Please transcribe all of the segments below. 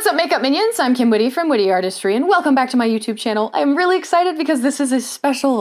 What's up, makeup minions? I'm Kim Witte from Witte Artistry, and welcome back to my YouTube channel. I'm really excited because this is a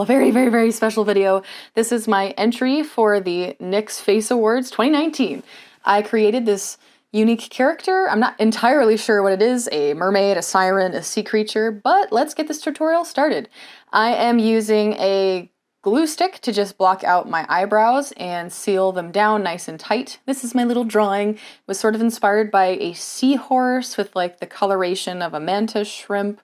very special video. This is my entry for the NYX Face Awards 2019. I created this unique character. I'm not entirely sure what it is, a mermaid, a siren, a sea creature, but let's get this tutorial started. I am using a glue stick to just block out my eyebrows and seal them down nice and tight. This is my little drawing. It was sort of inspired by a seahorse with like the coloration of a mantis shrimp.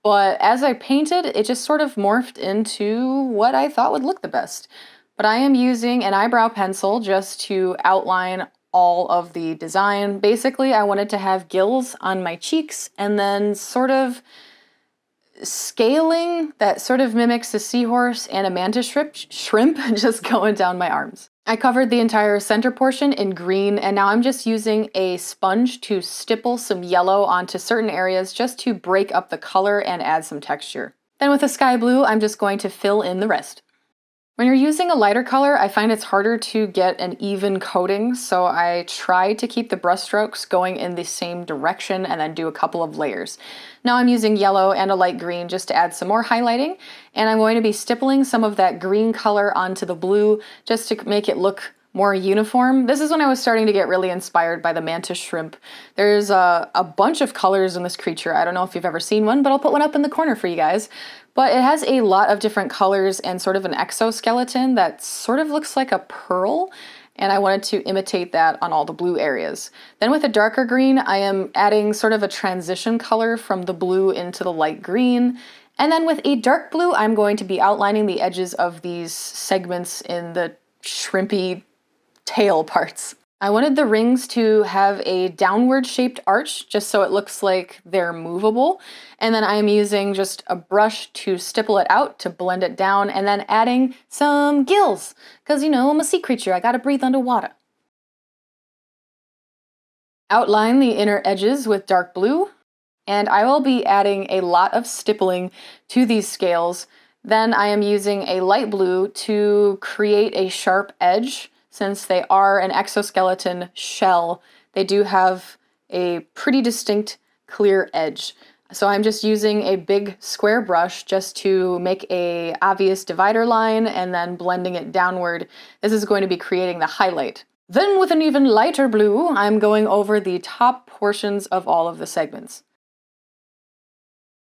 But as I painted, it just sort of morphed into what I thought would look the best. But I am using an eyebrow pencil just to outline all of the design. Basically, I wanted to have gills on my cheeks and then sort of scaling that sort of mimics a seahorse and a mantis shrimp just going down my arms. I covered the entire center portion in green, and now I'm just using a sponge to stipple some yellow onto certain areas just to break up the color and add some texture. Then with a sky blue, I'm just going to fill in the rest. When you're using a lighter color, I find it's harder to get an even coating, so I try to keep the brush strokes going in the same direction and then do a couple of layers. Now I'm using yellow and a light green just to add some more highlighting, and I'm going to be stippling some of that green color onto the blue just to make it look more uniform. This is when I was starting to get really inspired by the mantis shrimp. There's a bunch of colors in this creature. I don't know if you've ever seen one, but I'll put one up in the corner for you guys. But it has a lot of different colors and sort of an exoskeleton that sort of looks like a pearl, and I wanted to imitate that on all the blue areas. Then with a darker green, I am adding sort of a transition color from the blue into the light green. And then with a dark blue, I'm going to be outlining the edges of these segments in the shrimpy tail parts. I wanted the rings to have a downward shaped arch just so it looks like they're movable. And then I'm using just a brush to stipple it out to blend it down, and then adding some gills. Because, you know, I'm a sea creature, I gotta breathe underwater. Outline the inner edges with dark blue, and I will be adding a lot of stippling to these scales. Then I am using a light blue to create a sharp edge. Since they are an exoskeleton shell, they do have a pretty distinct clear edge. So I'm just using a big square brush just to make a obvious divider line and then blending it downward. This is going to be creating the highlight. Then with an even lighter blue, I'm going over the top portions of all of the segments.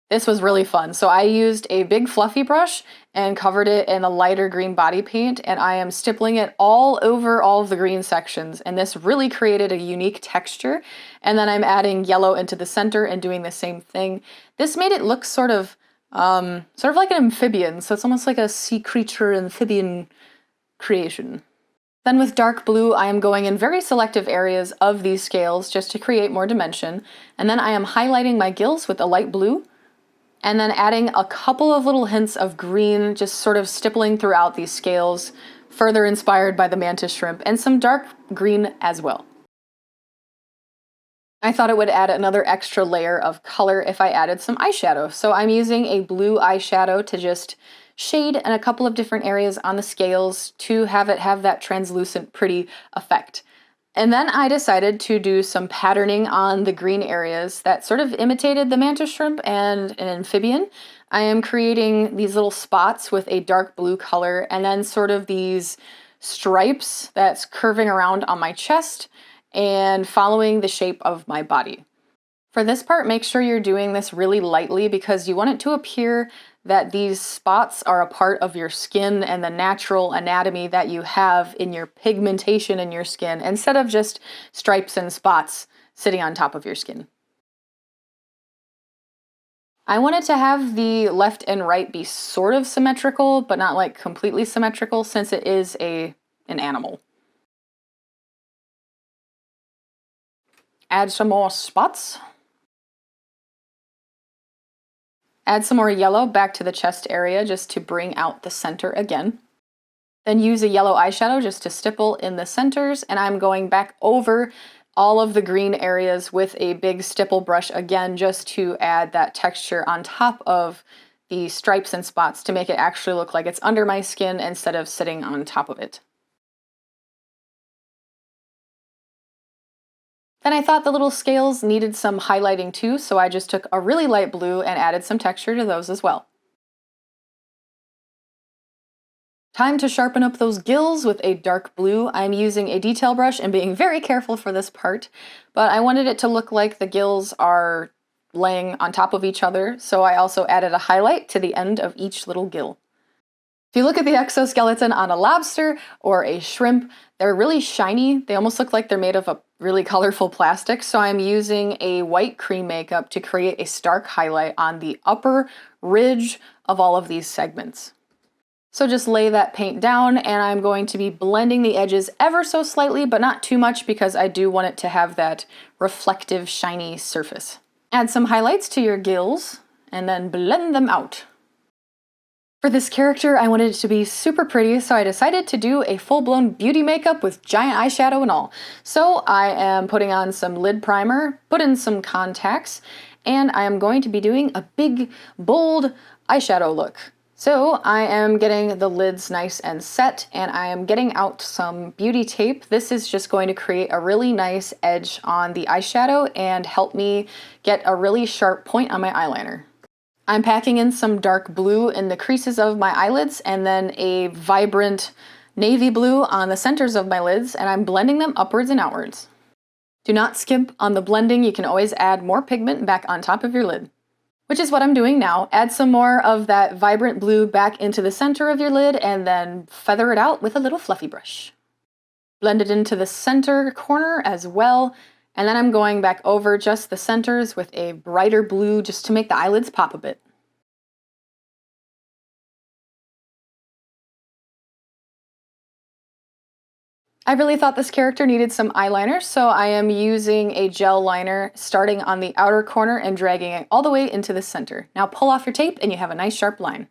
This was really fun. So I used a big fluffy brush and covered it in a lighter green body paint, and I am stippling it all over all of the green sections, and this really created a unique texture. And then I'm adding yellow into the center and doing the same thing. This made it look sort of like an amphibian, so it's almost like a sea creature amphibian creation. Then with dark blue, I am going in very selective areas of these scales just to create more dimension, and then I am highlighting my gills with a light blue, and then adding a couple of little hints of green, just sort of stippling throughout these scales, further inspired by the mantis shrimp, and some dark green as well. I thought it would add another extra layer of color if I added some eyeshadow, so I'm using a blue eyeshadow to just shade in a couple of different areas on the scales to have it have that translucent, pretty effect. And then I decided to do some patterning on the green areas that sort of imitated the mantis shrimp and an amphibian. I am creating these little spots with a dark blue color and then sort of these stripes that's curving around on my chest and following the shape of my body. For this part, make sure you're doing this really lightly because you want it to appear that these spots are a part of your skin and the natural anatomy that you have in your pigmentation in your skin, instead of just stripes and spots sitting on top of your skin. I wanted to have the left and right be sort of symmetrical, but not like completely symmetrical since it is an animal. Add some more spots. Add some more yellow back to the chest area just to bring out the center again. Then use a yellow eyeshadow just to stipple in the centers, and I'm going back over all of the green areas with a big stipple brush again just to add that texture on top of the stripes and spots to make it actually look like it's under my skin instead of sitting on top of it. Then I thought the little scales needed some highlighting too, so I just took a really light blue and added some texture to those as well. Time to sharpen up those gills with a dark blue. I'm using a detail brush and being very careful for this part, but I wanted it to look like the gills are laying on top of each other, so I also added a highlight to the end of each little gill. If you look at the exoskeleton on a lobster or a shrimp, they're really shiny. They almost look like they're made of a really colorful plastic, so I'm using a white cream makeup to create a stark highlight on the upper ridge of all of these segments. So just lay that paint down, and I'm going to be blending the edges ever so slightly, but not too much because I do want it to have that reflective, shiny surface. Add some highlights to your gills, and then blend them out. For this character, I wanted it to be super pretty, so I decided to do a full-blown beauty makeup with giant eyeshadow and all. So I am putting on some lid primer, put in some contacts, and I am going to be doing a big, bold eyeshadow look. So I am getting the lids nice and set, and I am getting out some beauty tape. This is just going to create a really nice edge on the eyeshadow and help me get a really sharp point on my eyeliner. I'm packing in some dark blue in the creases of my eyelids and then a vibrant navy blue on the centers of my lids, and I'm blending them upwards and outwards. Do not skimp on the blending. You can always add more pigment back on top of your lid, which is what I'm doing now. Add some more of that vibrant blue back into the center of your lid and then feather it out with a little fluffy brush. Blend it into the center corner as well, and then I'm going back over just the centers with a brighter blue just to make the eyelids pop a bit. I really thought this character needed some eyeliner, so I am using a gel liner starting on the outer corner and dragging it all the way into the center. Now pull off your tape and you have a nice sharp line.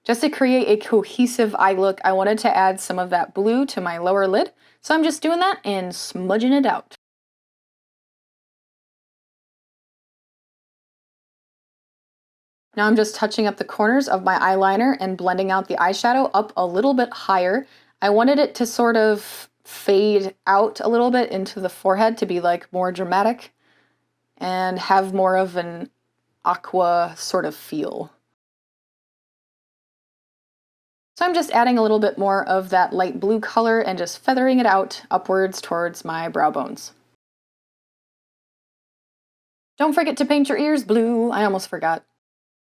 Just to create a cohesive eye look, I wanted to add some of that blue to my lower lid, so I'm just doing that and smudging it out. Now I'm just touching up the corners of my eyeliner and blending out the eyeshadow up a little bit higher. I wanted it to sort of fade out a little bit into the forehead to be like more dramatic and have more of an aqua sort of feel. So I'm just adding a little bit more of that light blue color and just feathering it out upwards towards my brow bones. Don't forget to paint your ears blue. I almost forgot.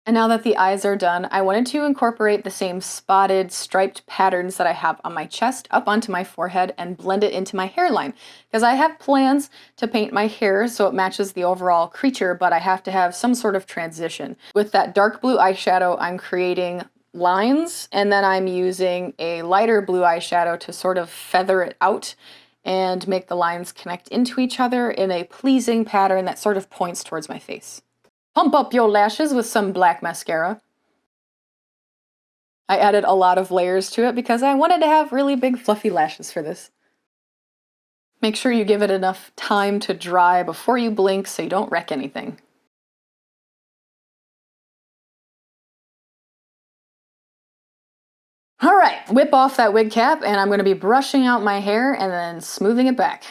And now that the eyes are done, I wanted to incorporate the same spotted, striped patterns that I have on my chest up onto my forehead and blend it into my hairline. Because I have plans to paint my hair so it matches the overall creature, but I have to have some sort of transition. With that dark blue eyeshadow, I'm creating lines, and then I'm using a lighter blue eyeshadow to sort of feather it out and make the lines connect into each other in a pleasing pattern that sort of points towards my face. Pump up your lashes with some black mascara. I added a lot of layers to it because I wanted to have really big fluffy lashes for this. Make sure you give it enough time to dry before you blink so you don't wreck anything. All right, whip off that wig cap, and I'm going to be brushing out my hair and then smoothing it back.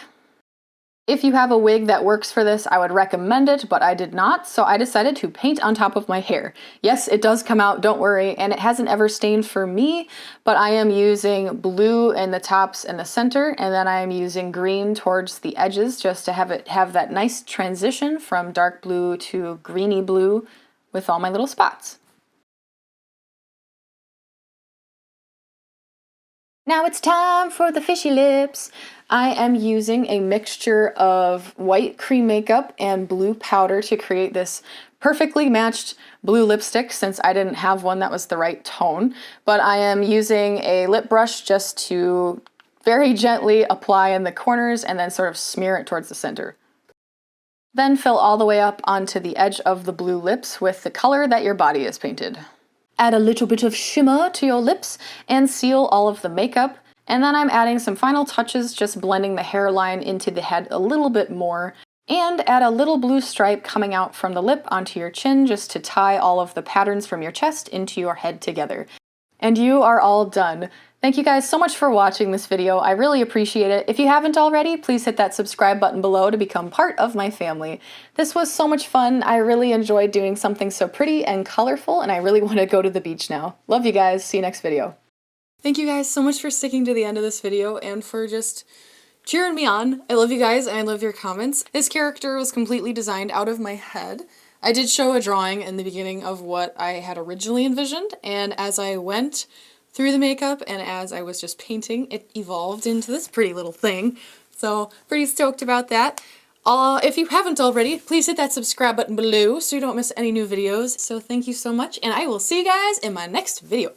If you have a wig that works for this, I would recommend it, but I did not, so I decided to paint on top of my hair. Yes, it does come out, don't worry, and it hasn't ever stained for me, but I am using blue in the tops and the center, and then I am using green towards the edges just to have it have that nice transition from dark blue to greeny blue with all my little spots. Now it's time for the fishy lips. I am using a mixture of white cream makeup and blue powder to create this perfectly matched blue lipstick since I didn't have one that was the right tone. But I am using a lip brush just to very gently apply in the corners and then sort of smear it towards the center. Then fill all the way up onto the edge of the blue lips with the color that your body is painted. Add a little bit of shimmer to your lips and seal all of the makeup. And then I'm adding some final touches, just blending the hairline into the head a little bit more. And add a little blue stripe coming out from the lip onto your chin just to tie all of the patterns from your chest into your head together. And you are all done. Thank you guys so much for watching this video. I really appreciate it. If you haven't already, please hit that subscribe button below to become part of my family. This was so much fun. I really enjoyed doing something so pretty and colorful, and I really want to go to the beach now. Love you guys. See you next video. Thank you guys so much for sticking to the end of this video and for just cheering me on. I love you guys and I love your comments. This character was completely designed out of my head. I did show a drawing in the beginning of what I had originally envisioned, and as I went through the makeup and as I was just painting, it evolved into this pretty little thing. So pretty stoked about that. If you haven't already, please hit that subscribe button below so you don't miss any new videos. So thank you so much, and I will see you guys in my next video.